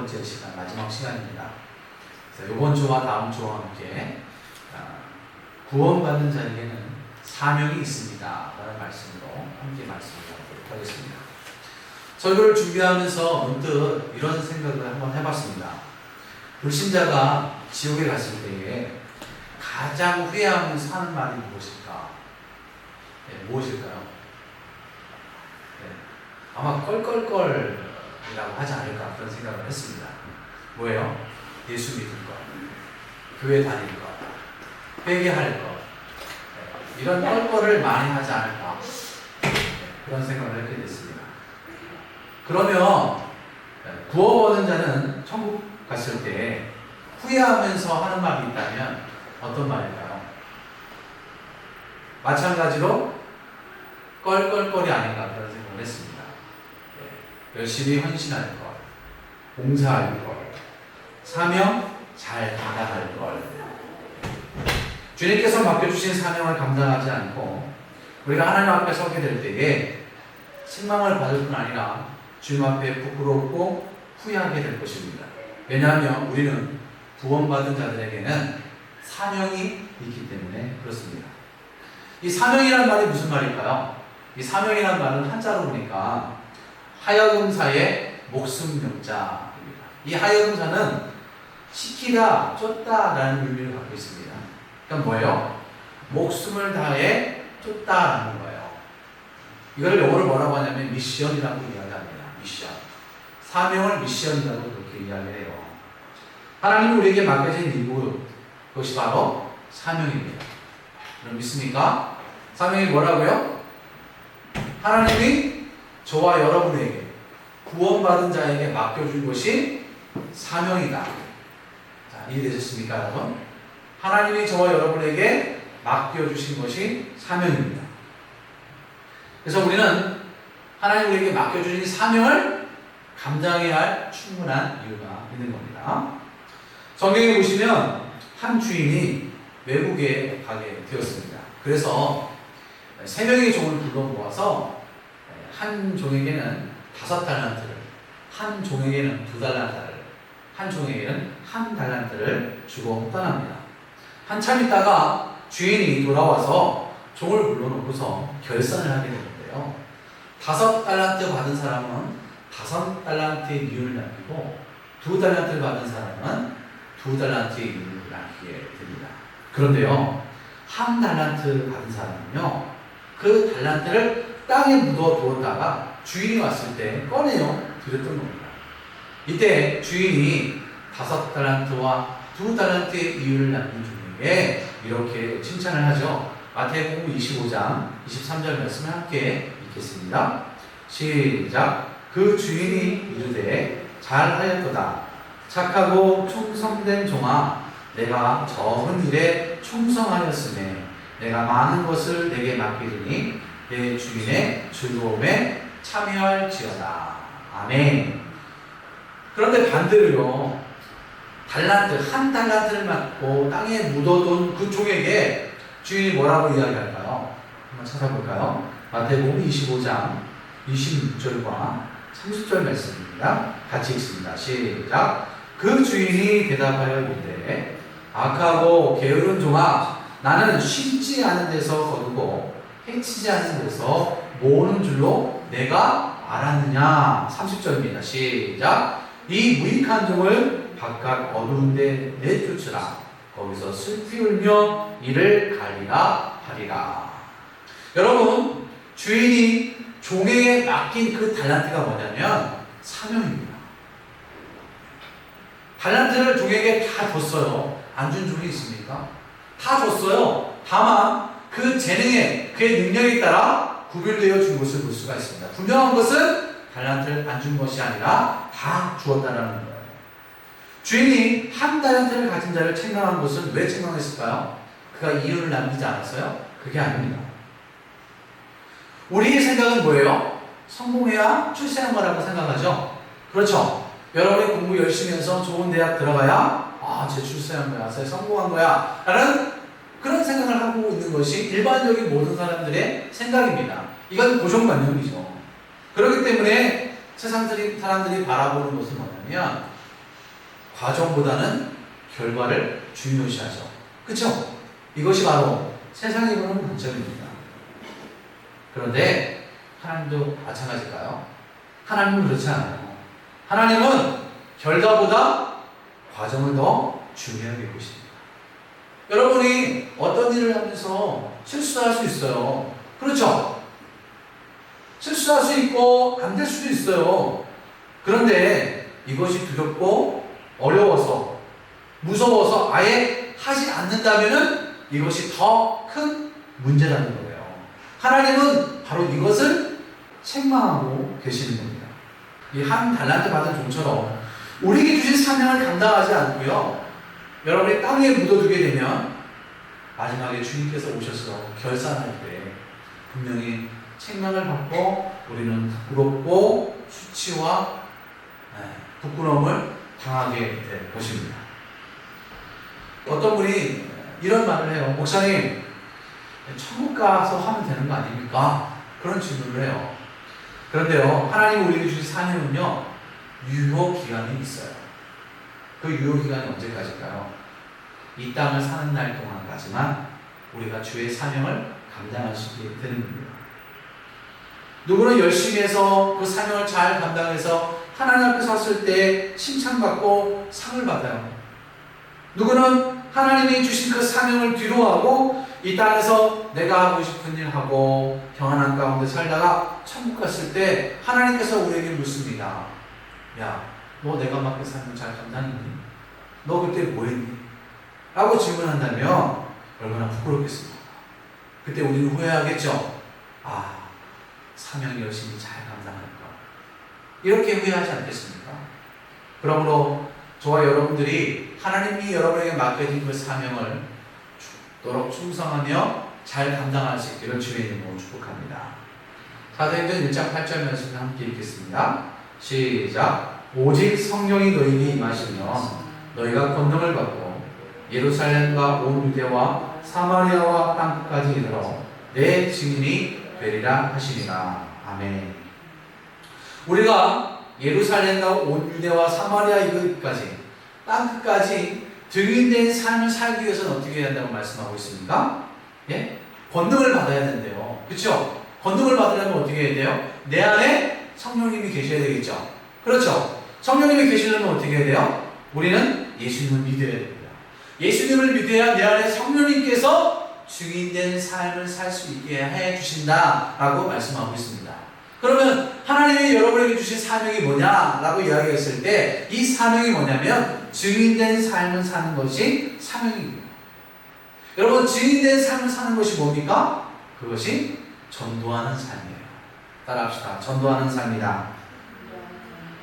번째 시간, 마지막 시간입니다. 그래서 이번 주와 다음 주와 함께 구원받는 자에게는 사명이 있습니다 라는 말씀으로 함께 말씀을 나누도록 하겠습니다. 설교를 준비하면서 문득 이런 생각을 한번 해봤습니다. 불신자가 지옥에 갔을 때에 가장 후회하면서 하는 말이 무엇일까? 네, 무엇일까요? 네, 아마 껄껄껄이라고 하지 않을까 그런 생각을 했습니다. 뭐예요? 예수 믿을 것, 교회 다닐 것, 회개할 것, 네, 이런 껄껄을 많이 하지 않을까 그런 생각을 하게 됐습니다. 그러면 구원받은 자는 천국 갔을 때 후회하면서 하는 말이 있다면 어떤 말일까요? 마찬가지로 껄껄거리 아닌가 그런 생각을 했습니다. 열심히 헌신할 것, 봉사할 것, 사명 잘 감당할 것. 주님께서 맡겨주신 사명을 감당하지 않고 우리가 하나님 앞에 서게 될 때에 실망을 받을 뿐 아니라 주님 앞에 부끄럽고 후회하게 될 것입니다. 왜냐하면 우리는 구원받은 자들에게는 사명이 있기 때문에 그렇습니다. 이 사명이라는 말이 무슨 말일까요? 이 사명이라는 말은 한자로 보니까 하여금사의 목숨명자입니다. 이 하여금사는 시키다, 쫓다라는 의미를 갖고 있습니다. 그러니까 뭐예요? 목숨을 다해 쫓다라는 거예요. 이걸 영어로 뭐라고 하냐면 미션이라고 이야기합니다. 미션. 사명을 미션이라고 그렇게 이야기해요. 하나님이 우리에게 맡겨진 이유, 그것이 바로 사명입니다. 여러분 믿습니까? 사명이 뭐라고요? 하나님이 저와 여러분에게 구원받은 자에게 맡겨준 것이 사명이다. 자, 이해되셨습니까, 여러분? 하나님이 저와 여러분에게 맡겨주신 것이 사명입니다. 그래서 우리는 하나님 우리에게 맡겨주신 사명을 감당해야 할 충분한 이유가 있는 겁니다. 성경에 보시면 한 주인이 외국에 가게 되었습니다. 그래서 3명의 종을 불러 모아서 한 종에게는 5달란트를, 한 종에게는 2달란트를, 한 종에게는 1달란트를 주고 떠납니다. 한참 있다가 주인이 돌아와서 종을 불러놓고서 결산을 하게 되는데요. 5달란트 받은 사람은 5달란트의 이윤을 남기고 2달란트를 받은 사람은 2달란트의 이윤을 남기게 됩니다. 그런데요, 1달란트 받은 사람은요, 그 달란트를 땅에 묻어 두었다가 주인이 왔을 때 꺼내어 드렸던 겁니다. 이때 주인이 5달란트와 2달란트의 이윤을 남긴 종에게 이렇게 칭찬을 하죠. 마태복음 25장 23절 말씀을 함께 읽겠습니다. 시작. 그 주인이 이르되 잘하였도다. 착하고 충성된 종아, 내가 적은 일에 충성하였으니 내가 많은 것을 내게 맡기리니 내 주인의 즐거움에 참여할지어다. 아멘. 그런데 반대로요, 달란트, 1달란트를 맡고 땅에 묻어둔 그 종에게 주인이 뭐라고 이야기할까요? 한번 찾아볼까요? 마태복음 25장 26절과 30절 말씀입니다. 같이 읽습니다. 시작. 그 주인이 대답하여 이르되 악하고 게으른 종아, 나는 심지 않은 데서 거두고 해치지 않은 데서 모으는 줄로 내가 알았느냐. 30절입니다. 시작. 이 무익한 종을 바깥 어두운 데 내쫓으라. 거기서 슬피 울며 이를 갈리라 하리라. 여러분, 주인이 종에게 맡긴 그 달란트가 뭐냐면 사명입니다. 달란트를 종에게 다 줬어요. 안 준 종이 있습니까? 다 줬어요. 다만 그 재능에, 그의 능력에 따라 구별되어 준 것을 볼 수가 있습니다. 분명한 것은 달란트를 안 준 것이 아니라 다 주었다는 거예요. 주인이 1달란트를 가진 자를 책망한 것은 왜 책망했을까요? 그가 이윤을 남기지 않았어요? 그게 아닙니다. 우리의 생각은 뭐예요? 성공해야 출세한 거라고 생각하죠? 그렇죠? 여러분이 공부 열심히 해서 좋은 대학 들어가야 제 출세한 거야, 제 성공한 거야 라는 그런 생각을 하고 있는 것이 일반적인 모든 사람들의 생각입니다. 이건 고정관념이죠. 그렇기 때문에 세상 사람들이 바라보는 것은 뭐냐면 과정보다는 결과를 중요시하죠. 그쵸? 이것이 바로 세상이 보는 관점입니다. 그런데 하나님도 마찬가지일까요? 하나님은 그렇지 않아요. 하나님은 결과보다 과정을 더 중요하게 보십니다. 여러분이 어떤 일을 하면서 실수할 수 있어요. 그렇죠? 실수할 수 있고 안 될 수도 있어요. 그런데 이것이 두렵고 어려워서 무서워서 아예 하지 않는다면은 이것이 더 큰 문제라는 거예요. 하나님은 바로 이것을 책망하고 계시는 겁니다. 이 한 달란트 받은 종처럼 우리에게 주신 사명을 감당하지 않고요, 여러분이 땅에 묻어두게 되면 마지막에 주님께서 오셔서 결산할 때 분명히 책망을 받고 우리는 부끄럽고 수치와 부끄러움을 당하게 될 것입니다. 어떤 분이 이런 말을 해요. 목사님, 천국 가서 하면 되는 거 아닙니까? 그런 질문을 해요. 그런데요, 하나님 우리에게 주신 사명은요, 유효기간이 있어요. 그 유효기간이 언제까지일까요? 이 땅을 사는 날 동안까지만 우리가 주의 사명을 감당할 수 있게 되는 겁니다. 누구는 열심히 해서 그 사명을 잘 감당해서 하나님 앞에 섰을 때 칭찬받고 상을 받아요. 누구는 하나님이 주신 그 사명을 뒤로하고 이 땅에서 내가 하고 싶은 일 하고 평안한 가운데 살다가 천국 갔을 때 하나님께서 우리에게 묻습니다. 야, 너 내가 맡긴 사명을 잘 감당했니? 너 그때 뭐 했니? 라고 질문한다면 얼마나 부끄럽겠습니까? 그때 우리는 후회하겠죠. 아, 사명 열심히 잘 감당할까? 이렇게 후회하지 않겠습니까? 그러므로 저와 여러분들이 하나님이 여러분에게 맡겨진 그 사명을 죽도록 충성하며 잘 감당할 수 있기를 주의 이름으로 축복합니다. 사도행전 1장 8절 말씀을 함께 읽겠습니다. 시작. 오직 성령이 너희에게 임하시며 너희가 권능을 받고 예루살렘과 온 유대와 사마리아와 땅끝까지 이르러 내 증인이 되리라 하시니라. 아멘. 우리가 예루살렘과 온 유대와 사마리아 이것까지 땅끝까지 증인된 삶을 살기 위해서는 어떻게 해야 한다고 말씀하고 있습니까? 예? 권능을 받아야 된대요. 그렇죠? 권능을 받으려면 어떻게 해야 돼요? 내 안에 성령님이 계셔야 되겠죠. 그렇죠? 성령님이 계시려면 어떻게 해야 돼요? 우리는 예수님을 믿어야 됩니다. 예수님을 믿어야 내 안에 성령님께서 증인된 삶을 살 수 있게 해 주신다라고 말씀하고 있습니다. 그러면 하나님이 여러분에게 주신 사명이 뭐냐라고 이야기했을 때 이 사명이 뭐냐면 증인된 삶을 사는 것이 사명입니다. 여러분, 증인된 삶을 사는 것이 뭡니까? 그것이 전도하는 삶이에요. 따라합시다. 전도하는 삶이다.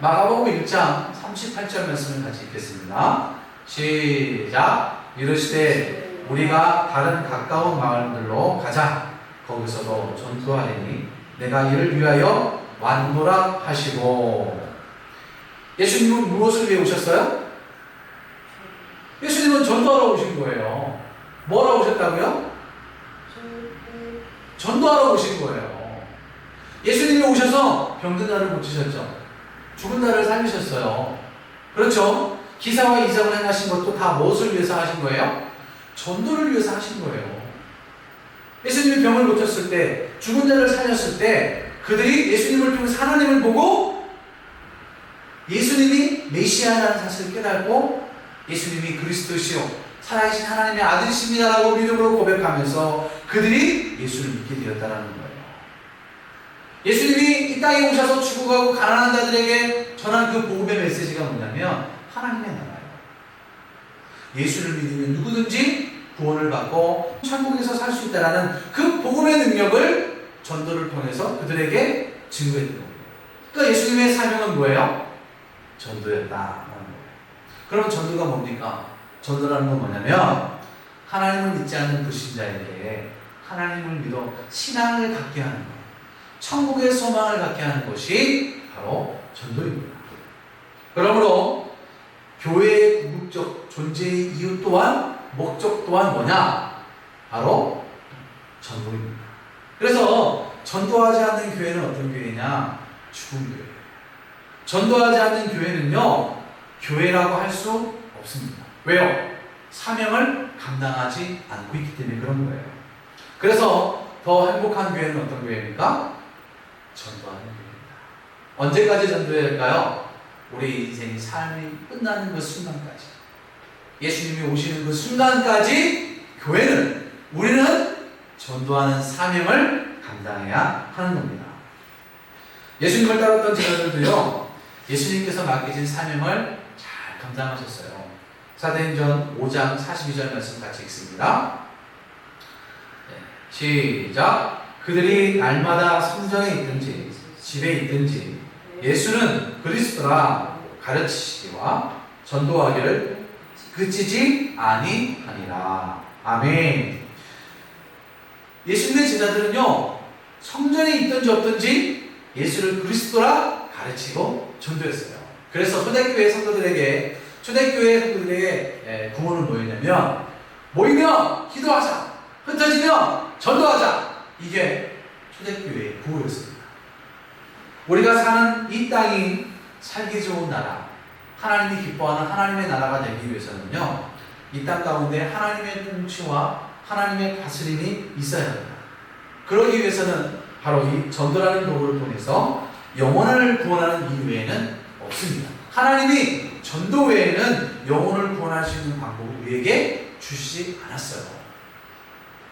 마가복음 1장 38절 말씀을 같이 읽겠습니다. 시작. 이르시되 우리가 다른 가까운 마을들로 가자. 거기서도 전도하리니 내가 이를 위하여 왔노라 하시고. 예수님은 무엇을 위해 오셨어요? 예수님은 전도하러 오신 거예요. 뭐하러 오셨다고요? 전도하러 오신 거예요. 예수님이 오셔서 병든 자를 고치셨죠. 죽은 자를 살리셨어요. 그렇죠? 기사와 이적을 행하신 것도 다 무엇을 위해서 하신 거예요? 전도를 위해서 하신 거예요. 예수님이 병을 고쳤을 때, 죽은 자를 살렸을 때 그들이 예수님을 통해서 하나님을 보고 예수님이 메시아라는 사실을 깨닫고 예수님이 그리스도시요 살아계신 하나님의 아들이십니다라고 믿음으로 고백하면서 그들이 예수를 믿게 되었다는 거예요. 예수님이 이 땅에 오셔서 죽어가고 가난한 자들에게 전한 그 복음의 메시지가 뭐냐면 하나님의 나라예요. 예수를 믿으면 누구든지 구원을 받고 천국에서 살 수 있다는 그 복음의 능력을 전도를 통해서 그들에게 증거했던 거예요. 그러니까 예수님의 사명은 뭐예요? 전도였다라는 거예요. 그럼 전도가 뭡니까? 전도라는 건 뭐냐면 하나님을 믿지 않는 불신자에게 하나님을 믿어 신앙을 갖게 하는 것, 천국의 소망을 갖게 하는 것이 바로 전도입니다. 그러므로 교회의 궁극적 존재의 이유 또한 목적 또한 뭐냐? 바로 전도입니다. 그래서 전도하지 않는 교회는 어떤 교회냐? 죽은 교회예요. 전도하지 않는 교회는요, 교회라고 할 수 없습니다. 왜요? 사명을 감당하지 않고 있기 때문에 그런 거예요. 그래서 더 행복한 교회는 어떤 교회입니까? 전도하는 교회입니다. 언제까지 전도해야 할까요? 우리 인생의 삶이 끝나는 그 순간까지, 예수님이 오시는 그 순간까지 우리는 전도하는 사명을 감당해야 하는 겁니다. 예수님을 따랐던 제자들도요, 예수님께서 맡기신 사명을 잘 감당하셨어요. 사도행전 5장 42절 말씀 같이 읽습니다. 시작. 그들이 날마다 성전에 있든지 집에 있든지 예수는 그리스도라 가르치시기와 전도하기를 그치지 아니하니라. 아멘. 예수님의 제자들은요, 성전에 있든지 없든지 예수를 그리스도라 가르치고 전도했어요. 그래서 초대교회 성도들에게 구원은 뭐였냐면, 모이면 기도하자, 흩어지면 전도하자. 이게 초대교회의 구호였습니다. 우리가 사는 이 땅이 살기 좋은 나라, 하나님이 기뻐하는 하나님의 나라가 되기 위해서는요, 이 땅 가운데 하나님의 통치와 하나님의 다스림이 있어야 합니다. 그러기 위해서는 바로 이 전도라는 도구를 통해서 영혼을 구원하는 이 외에는 없습니다. 하나님이 전도 외에는 영혼을 구원할 수 있는 방법을 우리에게 주시지 않았어요.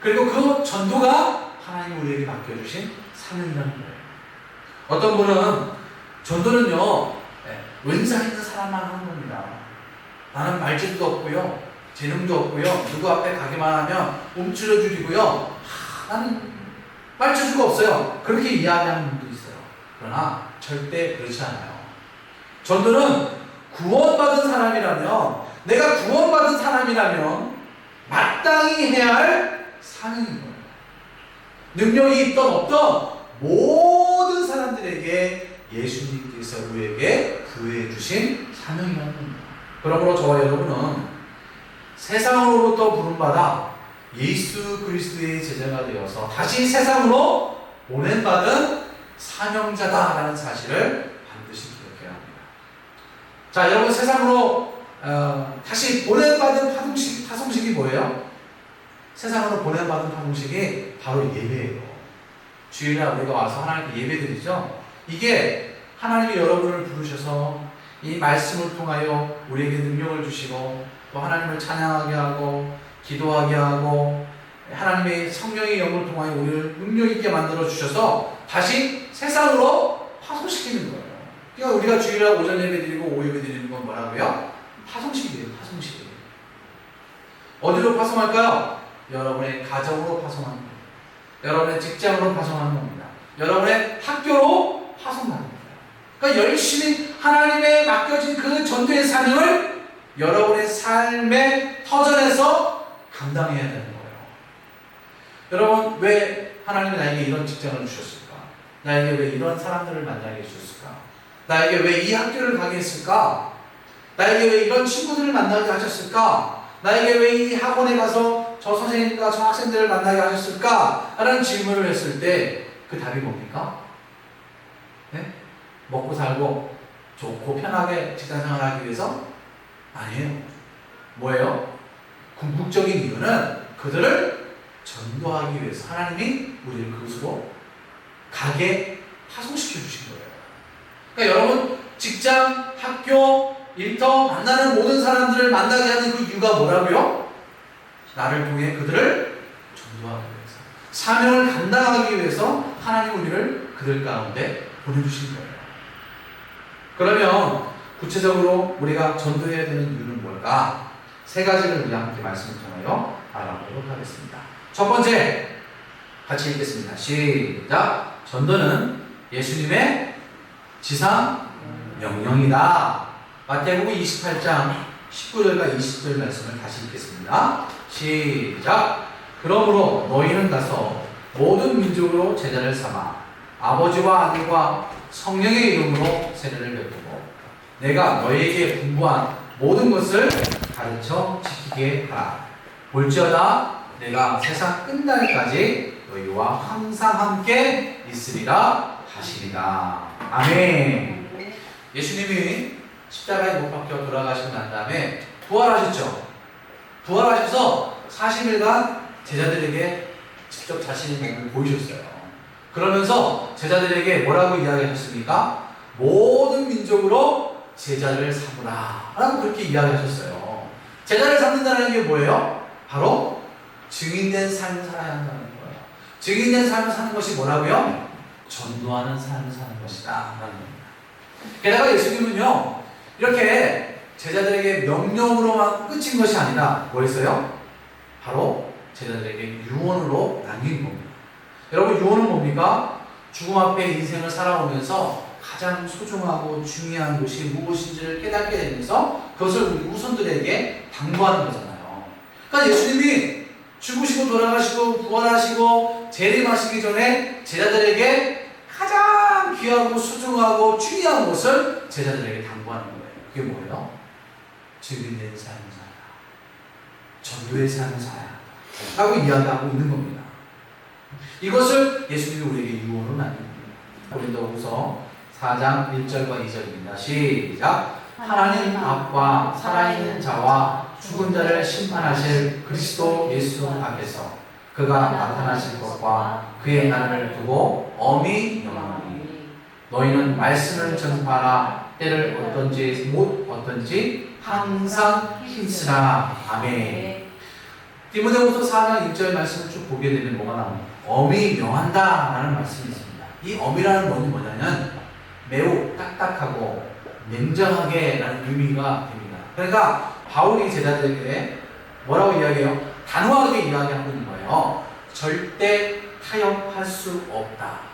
그리고 그 전도가 하나님이 우리에게 맡겨주신 사명이라는 거예요. 어떤 분은 전도는요, 은사 있는 사람만 하는 겁니다. 나는 말질도 없고요, 재능도 없고요, 누구 앞에 가기만 하면 움츠려 줄이고요, 나는 말재주가 없어요. 그렇게 이야기하는 분도 있어요. 그러나 절대 그렇지 않아요. 전도는 구원받은 사람이라면, 내가 구원받은 사람이라면 마땅히 해야 할 사명인 거예요. 능력이 있던 없던 모든 사람들에게 예수님께서 우리에게 부여해 주신 사명이라는 겁니다. 그러므로 저와 여러분은 세상으로부터 부름받아 예수 그리스도의 제자가 되어서 다시 세상으로 보낸받은 사명자다라는 사실을 반드시 기억해야 합니다. 자, 여러분, 세상으로 다시 보낸받은 파송식이 뭐예요? 세상으로 보낸받은 파송식이 바로 예배예요. 주일날 우리가 와서 하나님께 예배드리죠. 이게 하나님이 여러분을 부르셔서 이 말씀을 통하여 우리에게 능력을 주시고, 또 하나님을 찬양하게 하고 기도하게 하고 하나님의 성령의 영을 통하여 우리를 능력 있게 만들어 주셔서 다시 세상으로 파송시키는 거예요. 그러니까 우리가 주일날 오전 예배 드리고 오후 예배 드리는 건 뭐라고요? 파송식이에요. 파송식이에요. 어디로 파송할까요? 여러분의 가정으로 파송하는 겁니다. 여러분의 직장으로 파송하는 겁니다. 여러분의 학교로 파송하는 겁니다. 그러니까 열심히 하나님의 맡겨진 그 전도의 사명을 여러분의 삶의 터전에서 감당해야 되는 거예요. 여러분, 왜 하나님이 나에게 이런 직장을 주셨을까? 나에게 왜 이런 사람들을 만나게 해주셨을까? 나에게 왜 이 학교를 가게 했을까? 나에게 왜 이런 친구들을 만나게 하셨을까? 나에게 왜 이 학원에 가서 저 선생님과 저 학생들을 만나게 하셨을까? 라는 질문을 했을 때 그 답이 뭡니까? 네? 먹고 살고 좋고 편하게 직장생활을 하기 위해서? 아니에요. 뭐예요? 궁극적인 이유는 그들을 전도하기 위해서 하나님이 우리를 그곳으로 가게 파송시켜 주신 거예요. 그러니까 여러분, 직장, 학교, 일터 만나는 모든 사람들을 만나게 하는 그 이유가 뭐라고요? 나를 통해 그들을 전도하기 위해서, 사명을 감당하기 위해서 하나님 우리를 그들 가운데 보내주신 거예요. 그러면 구체적으로 우리가 전도해야 되는 이유는 뭘까? 세 가지를 우리 함께 말씀을 통하여 알아보도록 하겠습니다. 첫 번째, 같이 읽겠습니다. 시작. 전도는 예수님의 지상 명령이다. 마태복음 28장 19절과 20절 말씀을 다시 읽겠습니다. 시작. 그러므로 너희는 가서 모든 민족으로 제자를 삼아 아버지와 아들과 성령의 이름으로 세례를 베푸고 내가 너희에게 분부한 모든 것을 가르쳐 지키게 하라. 볼지어다 내가 세상 끝날까지 너희와 항상 함께 있으리라 하시리라. 아멘. 예수님이 십자가에 못 박혀 돌아가시고 난 다음에 부활하셨죠. 부활하셔서 40일간 제자들에게 직접 자신의 몸을 보이셨어요. 그러면서 제자들에게 뭐라고 이야기하셨습니까? 모든 민족으로 제자를 삼으라 라고 그렇게 이야기하셨어요. 제자를 삼는다는 게 뭐예요? 바로 증인된 삶을 살아야 한다는 거예요. 증인된 삶을 사는 것이 뭐라고요? 전도하는 삶을 사는 것이다 라는 겁니다. 게다가 예수님은요 이렇게 제자들에게 명령으로만 끝인 것이 아니라 뭐 했어요? 바로 제자들에게 유언으로 남긴 겁니다. 여러분, 유언은 뭡니까? 죽음 앞에 인생을 살아오면서 가장 소중하고 중요한 것이 무엇인지를 깨닫게 되면서 그것을 우리 후손들에게 당부하는 거잖아요. 그러니까 예수님이 죽으시고 돌아가시고 부활하시고 재림하시기 전에 제자들에게 가장 귀하고 소중하고 중요한 것을 제자들에게 당부하는 거예요. 그게 뭐예요? 증인된 삶을 살아라. 전도의 삶을 살아야 라고 이야기하고 있는 겁니다. 이것을 예수님이 우리에게 유언으로 남깁니다. 고린도후서 4장 1절과 2절입니다. 시작. 하나님 앞과 살아있는 자와 죽은 자를 심판하실 그리스도 예수 앞에서 그가 나타나실 것과 그의 날을 두고 엄히 영원하니 너희는 말씀을 전파하라. 때를 어떤지 못 어떤지 항상 힘쓰라. 아멘. 디모데후서 4장 1절 말씀을 쭉 보게 되면 뭐가 나옵니까? 엄히 명한다 라는 말씀이 있습니다. 이 엄이라는 것이 뭐냐면 매우 딱딱하고 냉정하게 라는 의미가 됩니다. 그러니까 바울이 제자들에게 뭐라고 이야기해요? 단호하게 이야기하고 있는 거예요. 절대 타협할 수 없다.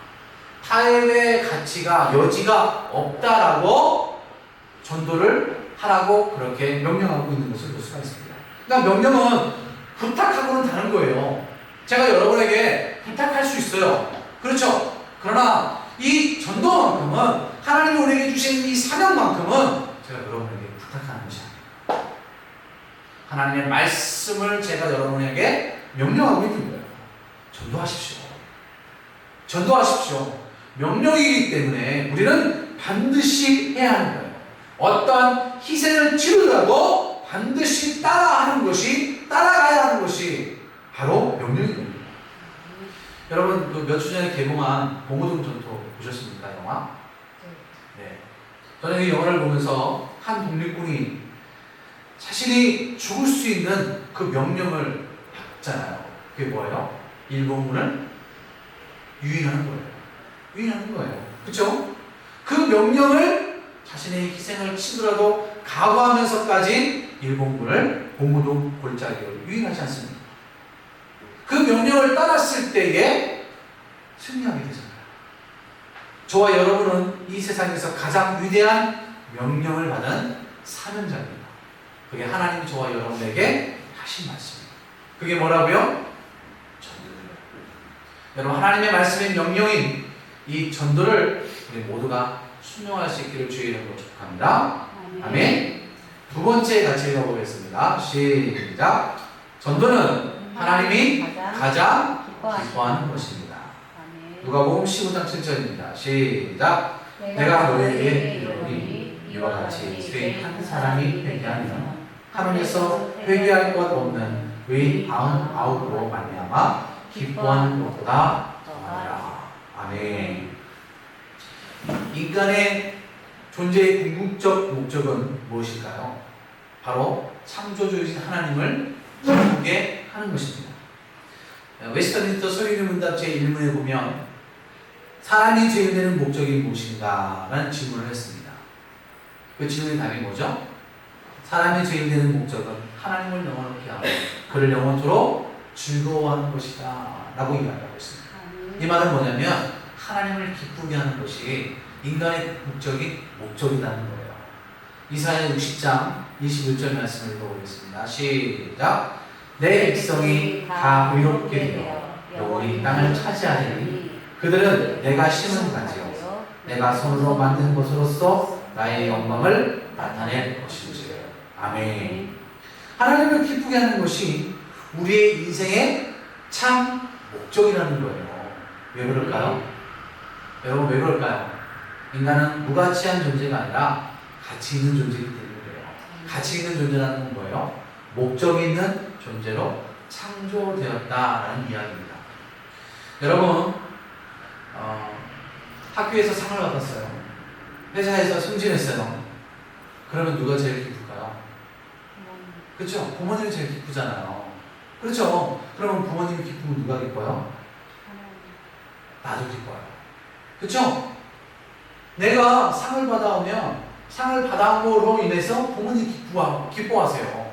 타협의 가치가 여지가 없다라고 전도를 하라고 그렇게 명령하고 있는 것을 볼 수가 있습니다. 그러니까 명령은 부탁하고는 다른 거예요. 제가 여러분에게 부탁할 수 있어요. 그렇죠? 그러나 이 전도만큼은 하나님이 우리에게 주신 이 사명만큼은 제가 여러분에게 부탁하는 것이 아니에요. 하나님의 말씀을 제가 여러분에게 명령하고 있는 거예요. 전도하십시오. 전도하십시오. 명령이기 때문에 우리는 반드시 해야 하는 거예요. 어떠한 희생을 치르더라도 반드시 따라가야 하는 것이 바로 명령입니다. 여러분, 그 몇 주 전에 개봉한 봉오동 전투 보셨습니까? 영화? 네. 저는 이 영화를 보면서 한 독립군이 자신이 죽을 수 있는 그 명령을 받잖아요. 그게 뭐예요? 일본군을 유인하는 거예요. 유인하는 거예요. 그렇죠? 그 명령을 자신의 희생을 치더라도 각오하면서까지 일본군을 봉오동 골짜기로 유인하지 않습니다. 그 명령을 따랐을 때에 승리하게 되잖아요. 저와 여러분은 이 세상에서 가장 위대한 명령을 받은 사명자입니다. 그게 하나님이 저와 여러분에게 하신 말씀입니다. 그게 뭐라고요? 전도예요. 여러분, 하나님의 말씀의 명령인 이 전도를 우리 모두가 순종할 수 있기를 주의 이름으로 축복합니다. 아멘. 두 번째 같이 읽어보겠습니다. 시작. 전도는 하나님이 가장 기뻐하는 것입니다. 누가복음 15장 7절입니다. 시작. 내가 너희에게 이르노니 이와 같이 죄인 한 사람이 회개하면 하늘에서 회개할 것 없는 의인 99으로 말미암아 기뻐하는 것보다 더하리라. 아멘. 인간의 존재의 궁극적 목적은 무엇일까요? 바로 창조주이신 하나님을 기쁘게 하는 것입니다. 웨스터민스터 소유리 문답 제1문에 보면 사람이 죄인 되는 목적이 무엇인가? 라는 질문을 했습니다. 그 질문의 답이 뭐죠? 사람이 죄인 되는 목적은 하나님을 영원하게 하고 그를 영원토록 즐거워하는 것이다 라고 이야기하고 있습니다. 이 말은 뭐냐면 하나님을 기쁘게 하는 것이 인간의 목적이라는 거예요. 이사야 60장 21절 말씀을 읽어보겠습니다. 시작. 내 백성이 다 의롭게 되어 영원히 땅을 차지하리니 그들은 내가 심은 가지요 내가 손으로 만든 것으로서 나의 영광을 나타낼 것이지. 아멘. 하나님을 기쁘게 하는 것이 우리의 인생의 참 목적이라는 거예요. 왜 그럴까요? 여러분, 왜 그럴까요? 인간은 무가치한 존재가 아니라 가치 있는 존재이기 때문에 그래요. 가치 있는 존재라는 건 뭐예요? 목적 있는 존재로 창조되었다라는 이야기입니다. 여러분, 학교에서 상을 받았어요. 회사에서 승진했어요. 그러면 누가 제일 기쁠까요? 그렇죠? 부모님이 제일 기쁘잖아요. 그렇죠? 그러면 부모님이 기쁘면 누가 기뻐요? 나도 기뻐요. 그렇죠? 내가 상을 받아오면 상을 받아옴으로 인해서 부모님이 기뻐하세요.